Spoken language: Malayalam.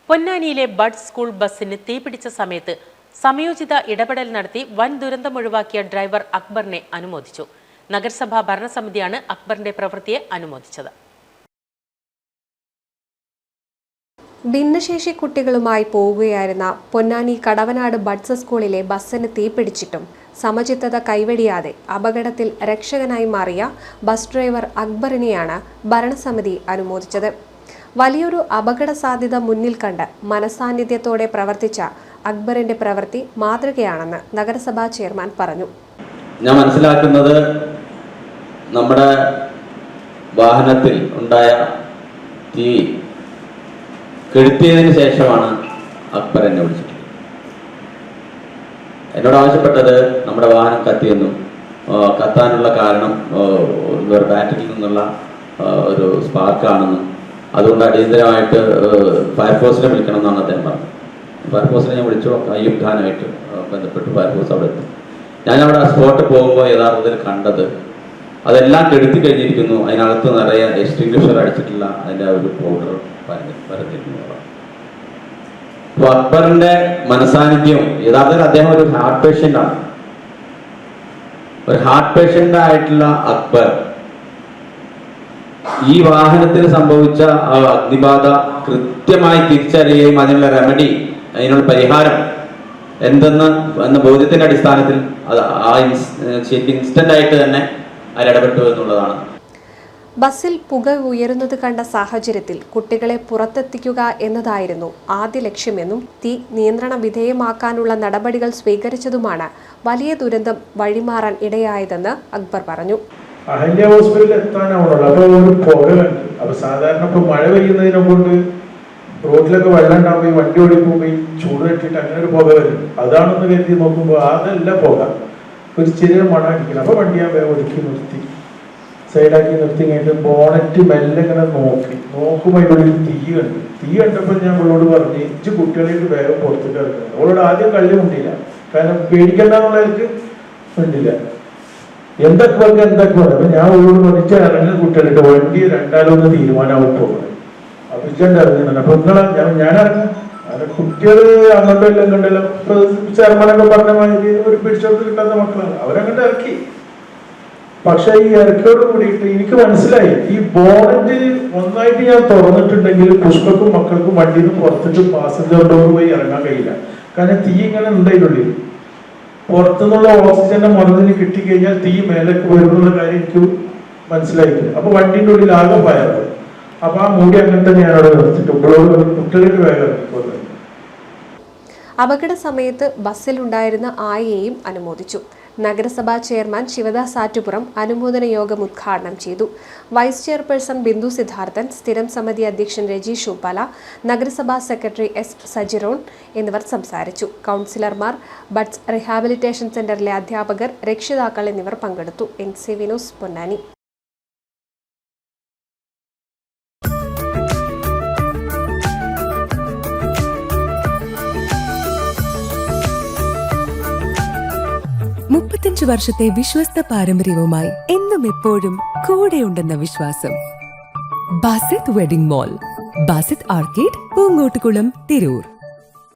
പൊന്നാനിയിലെ ബഡ് സ്കൂൾ ബസ്സിന് തീപിടിച്ച സമയത്ത് സമയോചിത ഇടപെടൽ നടത്തി വൻ ദുരന്തം ഒഴിവാക്കിയ ഡ്രൈവർ അക്ബറിനെ അനുമോദിച്ചു. നഗരസഭാ ഭരണസമിതിയാണ് അക്ബറിന്റെ പ്രവൃത്തിയെ അനുമോദിച്ചത്. ഭിന്നശേഷി കുട്ടികളുമായി പോവുകയായിരുന്ന പൊന്നാനി കടവനാട് ബഡ്സ് സ്കൂളിലെ ബസ്സിന് തീപിടിച്ചിട്ടും സമചിത്തത കൈവെടിയാതെ അപകടത്തിൽ രക്ഷകനായി മാറിയ ബസ് ഡ്രൈവർ അക്ബറിനെയാണ് ഭരണസമിതി അനുമോദിച്ചത്. വലിയൊരു അപകട സാധ്യത മുന്നിൽ കണ്ട് മനസാന്നിധ്യത്തോടെ പ്രവർത്തിച്ച അക്ബറിന്റെ പ്രവൃത്തി മാതൃകയാണെന്ന് നഗരസഭാ ചെയർമാൻ പറഞ്ഞു. ഞാൻ മനസ്സിലാക്കുന്നത് നമ്മുടെ വാഹനത്തിൽ ഉണ്ടായ തീ കെടുത്തിയതിനു ശേഷമാണ് അക്ബർ എന്നെ വിളിച്ചത്. എന്നോട് ആവശ്യപ്പെട്ടത് നമ്മുടെ വാഹനം കത്തിയെന്നും കത്താനുള്ള കാരണം ബാറ്ററിയിൽ നിന്നുള്ള ഒരു സ്പാർക്കാണെന്നും അതുകൊണ്ട് അടിയന്തരമായിട്ട് ഫയർഫോഴ്സിനെ വിളിക്കണം എന്നാണ് അദ്ദേഹം പറഞ്ഞത്. ഫയർഫോഴ്സിനെ ഞാൻ വിളിച്ചു. അയ്യൂബ് ഖാനായിട്ട് ബന്ധപ്പെട്ട് ഫയർഫോഴ്സ് അവിടെ എത്തി. ഞാൻ അവിടെ സ്പോട്ടിൽ പോകുമ്പോൾ യഥാർത്ഥത്തിൽ കണ്ടത് അതെല്ലാം കെടുത്തി കഴിഞ്ഞിരിക്കുന്നു. അതിനകത്ത് നിറയെ എക്സ്റ്റിംഗ്വിഷർ അടിച്ചിട്ടുള്ള അതിൻ്റെ ഒരു പൗഡർ പരത്തിരിക്കുന്നതാണ്. അപ്പോൾ അക്ബറിന്റെ മനസാന്നിധ്യം യഥാർത്ഥത്തിൽ അദ്ദേഹം ഒരു ഹാർട്ട് പേഷ്യൻ്റ് ആണ്. ഒരു ഹാർട്ട് പേഷ്യൻ്റ് ആയിട്ടുള്ള അക്ബർ ഈ വാഹനത്തിന് സംഭവിച്ച അഗ്നിബാധ കൃത്യമായി തിരിച്ചറിയുകയും അതിനുള്ള റെമഡി, അതിനുള്ള പരിഹാരം എന്ന ബോധ്യത്തിന്റെ അടിസ്ഥാനത്തിൽ ഇൻസ്റ്റന്റ് ആയിട്ട് തന്നെ അതിലിടപെട്ടു എന്നുള്ളതാണ്. ബസ്സിൽ പുക ഉയരുന്നത് കണ്ട സാഹചര്യത്തിൽ കുട്ടികളെ പുറത്തെത്തിക്കുക എന്നതായിരുന്നു ആദ്യ ലക്ഷ്യമെന്നും തീ നിയന്ത്രണ വിധേയമാക്കാനുള്ള നടപടികൾ സ്വീകരിച്ചതുമാണ് വലിയ ദുരന്തം വഴിമാറാൻ ഇടയായതെന്ന് അക്ബർ പറഞ്ഞു. അഹല്യ ഹോസ്പിറ്റലിൽ എത്താനാവുള്ളൂ. അപ്പോൾ ഒരു പുക കണ്ടു. അപ്പൊ സാധാരണ ഇപ്പൊ മഴ പെയ്യുന്നതിനെ കൊണ്ട് റോഡിലൊക്കെ വെള്ളം ഉണ്ടാവുമ്പോൾ വണ്ടി ഓടിക്കുമ്പോൾ ചൂട് തട്ടിയിട്ട് അങ്ങനെ ഒരു പുക വരും. അതാണെന്ന് കരുതി നോക്കുമ്പോൾ അതല്ല പുക, ഒരു ചെറിയ മണം അടിക്കണം. അപ്പൊ വണ്ടി ഞാൻ ഒതുക്കി നിർത്തി, സൈഡാക്കി നിർത്തി കഴിഞ്ഞിട്ട് ബോണറ്റ് മെല്ലെ ഇങ്ങനെ നോക്കുമ്പോൾ ഇവിടെ തീ കണ്ടു. തീ കണ്ടപ്പോൾ ഞാൻ അവളോട് പറഞ്ഞു, ഇഞ്ച് കുട്ടികളേക്ക് വേഗം പുറത്തേക്ക് ഇറക്കണം. അവളോട് ആദ്യം കള്ളി കൊണ്ടില്ല, കാരണം പേടിക്കണ്ടെന്നുള്ളവർക്ക് വേണ്ടില്ല. എന്തൊക്കെ അപ്പൊ ഞാൻ അവളോട് പറഞ്ഞിട്ട് ഇറങ്ങുന്ന കുട്ടികളുടെ വണ്ടി രണ്ടാലൊന്ന് തീരുമാനമാവും പോകുന്നത്. അപ്പൊ ഇച്ചണ്ട് ഇറങ്ങുന്നുണ്ട്. അപ്പൊ ഞാൻ ഇറങ്ങും. അങ്ങനെ കുട്ടികൾ അങ്ങോട്ടും എല്ലാം കണ്ടല്ലോ. ഇപ്പൊ ചെയർമാനൊക്കെ പറഞ്ഞ മാതിരി ഒരു പിടിച്ചെടുത്ത് കിട്ടാത്ത മക്കളാണ്, അവരങ്ങോട്ട് ഇറക്കി. പക്ഷെ ഈ ഇറക്കിയോട് കൂടിയിട്ട് എനിക്ക് മനസ്സിലായി, ഈ ബോണറ്റ് ഒന്നായിട്ട് ഞാൻ തുറന്നിട്ടുണ്ടെങ്കിൽ പുഷ്പക്കും മക്കൾക്കും വണ്ടിയിൽ നിന്ന് പുറത്തിട്ട് പാസഞ്ചറിനോട് പോയി ഇറങ്ങാൻ കഴിയില്ല. കാരണം തീ ഇങ്ങനെ ഉണ്ടായിട്ടുള്ളിൽ പുറത്തുനിന്നുള്ള ഓക്സിജന്റെ മറന്നിന് കിട്ടിക്കഴിഞ്ഞാൽ തീ മേലേക്ക് വരുന്നുള്ള കാര്യം എനിക്ക് മനസ്സിലായിട്ടില്ല. അപ്പൊ വണ്ടിന്റെ ഉള്ളിൽ ആകെ ഫയർ. അപ്പൊ ആ മൂടി അങ്ങനെ തന്നെ ഞാൻ അവിടെ നിർത്തിട്ട് കുട്ടികൾക്ക് വേഗം ഇറക്കിക്കൊണ്ടു. അപകട സമയത്ത് ബസ്സിലുണ്ടായിരുന്ന ആയയെയും അനുമോദിച്ചു. നഗരസഭാ ചെയർമാൻ ശിവദാസ് ആറ്റുപുറം അനുമോദന യോഗം ഉദ്ഘാടനം ചെയ്തു. വൈസ് ചെയർപേഴ്സൺ ബിന്ദു സിദ്ധാർത്ഥൻ, സ്ഥിരം സമിതി അധ്യക്ഷൻ രജീഷ് ഉപ്പാല, നഗരസഭാ സെക്രട്ടറി എസ് സജിറോൺ എന്നിവർ സംസാരിച്ചു. കൗൺസിലർമാർ, ബഡ്സ് റീഹാബിലിറ്റേഷൻ സെന്ററിലെ അധ്യാപകർ, രക്ഷിതാക്കൾ എന്നിവർ പങ്കെടുത്തു. NCV news, Ponnani. വർഷത്തെ വിശ്വസ്ത പാരമ്പര്യവുമായി എന്നും എപ്പോഴും കൂടെയുണ്ടെന്ന വിശ്വാസം. Basith wedding mall, Basith arcade, Poongottukulam, Tirur.